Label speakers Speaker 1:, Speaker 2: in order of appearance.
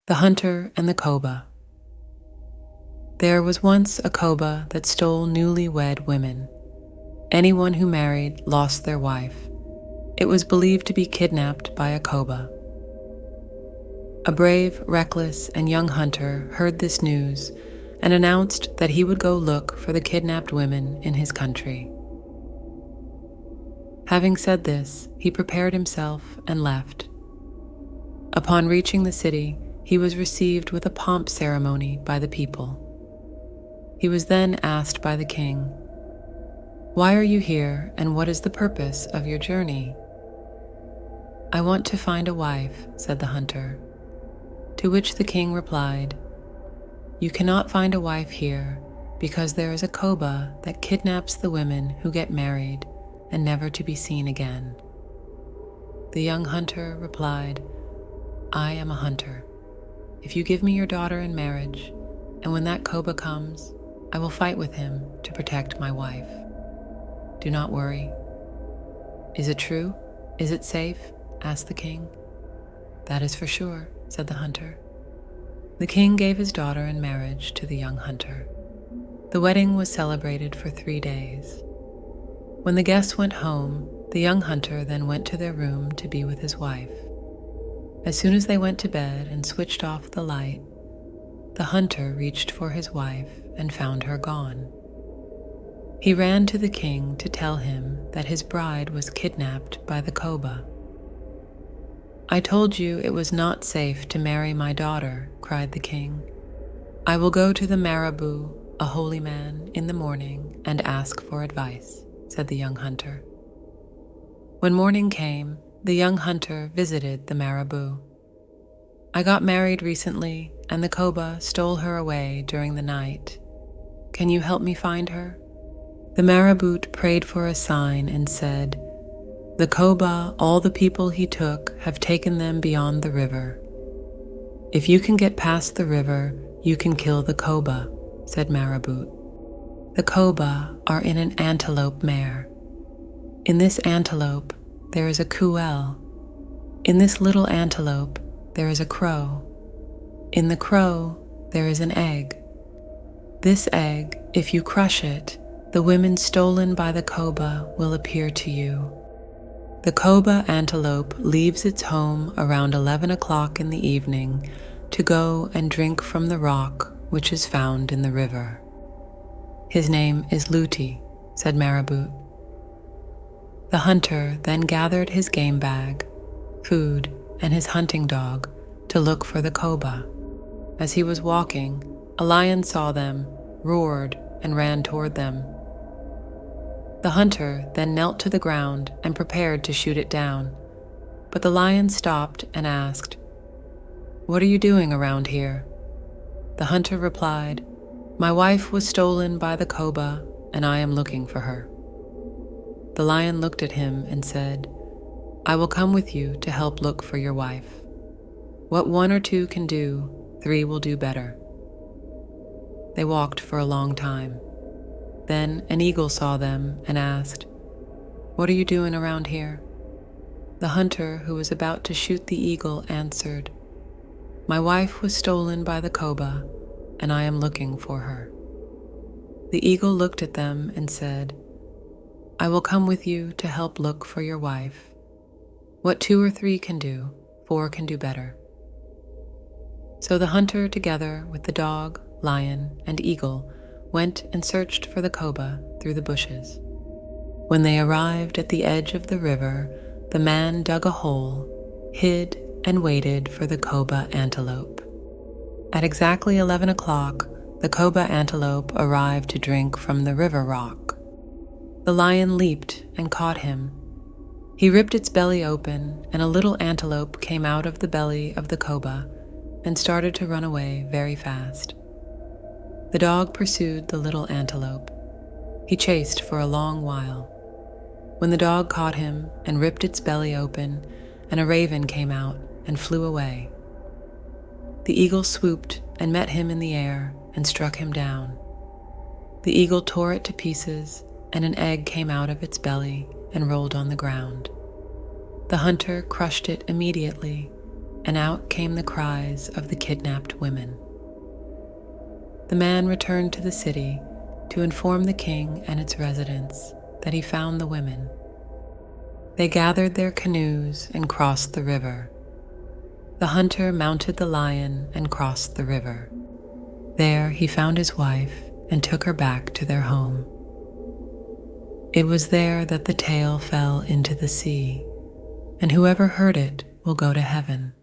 Speaker 1: The Hunter and the Koba. There was once a Koba that stole newlywed women. Anyone who married lost their wife. It was believed to be kidnapped by a Koba. A brave, reckless, and young hunter heard this news and announced that he would go look for the kidnapped women in his country. Having said this, he prepared himself and left. Upon reaching the city, he was received with a pomp ceremony by the people. He was then asked by the king, "Why are you here, and what is the purpose of your journey?" "I want to find a wife," said the hunter. To which the king replied, "You cannot find a wife here because there is a Koba that kidnaps the women who get married and never to be seen again." The young hunter replied, "I am a hunter. If you give me your daughter in marriage, and when that Koba comes, I will fight with him to protect my wife. Do not worry." "Is it true? Is it safe?" asked the king. "That is for sure," said the hunter. The king gave his daughter in marriage to the young hunter. The wedding was celebrated for 3 days. When the guests went home, the young hunter then went to their room to be with his wife. As soon as they went to bed and switched off the light, the hunter reached for his wife and found her gone. He ran to the king to tell him that his bride was kidnapped by the Koba. "I told you it was not safe to marry my daughter," cried the king. "I will go to the Marabout, a holy man, in the morning and ask for advice," said the young hunter. When morning came, the young hunter visited the Marabout. "I got married recently, and the Koba stole her away during the night. Can you help me find her?" The Marabout prayed for a sign and said, "The Koba, all the people he took, have taken them beyond the river. If you can get past the river, you can kill the Koba," said Marabout. "The Koba are in an antelope mare. In this antelope, there is a kuel. In this little antelope, there is a crow. In the crow, there is an egg. This egg, if you crush it, the women stolen by the Koba will appear to you. The Koba antelope leaves its home around 11 o'clock in the evening to go and drink from the rock which is found in the river. His name is Luti," said Marabout. The hunter then gathered his game bag, food, and his hunting dog to look for the Koba. As he was walking, a lion saw them, roared, and ran toward them. The hunter then knelt to the ground and prepared to shoot it down, but the lion stopped and asked, "What are you doing around here?" The hunter replied, "My wife was stolen by the Koba, and I am looking for her." The lion looked at him and said, "I will come with you to help look for your wife. What 1 or 2 can do, 3 will do better." They walked for a long time. Then an eagle saw them and asked, "What are you doing around here?" The hunter, who was about to shoot the eagle, answered, "My wife was stolen by the Koba, and I am looking for her." The eagle looked at them and said, "I will come with you to help look for your wife. What 2 or 3 can do, 4 can do better." So the hunter, together with the dog, lion, and eagle, went and searched for the Koba through the bushes. When they arrived at the edge of the river, the man dug a hole, hid, and waited for the Koba antelope. At exactly 11 o'clock, the Koba antelope arrived to drink from the river rock. The lion leaped and caught him. He ripped its belly open, and a little antelope came out of the belly of the Koba and started to run away very fast. The dog pursued the little antelope. He chased for a long while. When the dog caught him and ripped its belly open, and a raven came out and flew away. The eagle swooped and met him in the air and struck him down. The eagle tore it to pieces, and an egg came out of its belly and rolled on the ground. The hunter crushed it immediately and out came the cries of the kidnapped women. The man returned to the city to inform the king and its residents that he found the women. They gathered their canoes and crossed the river. The hunter mounted the lion and crossed the river. There he found his wife and took her back to their home. It was there that the tale fell into the sea, and whoever heard it will go to heaven.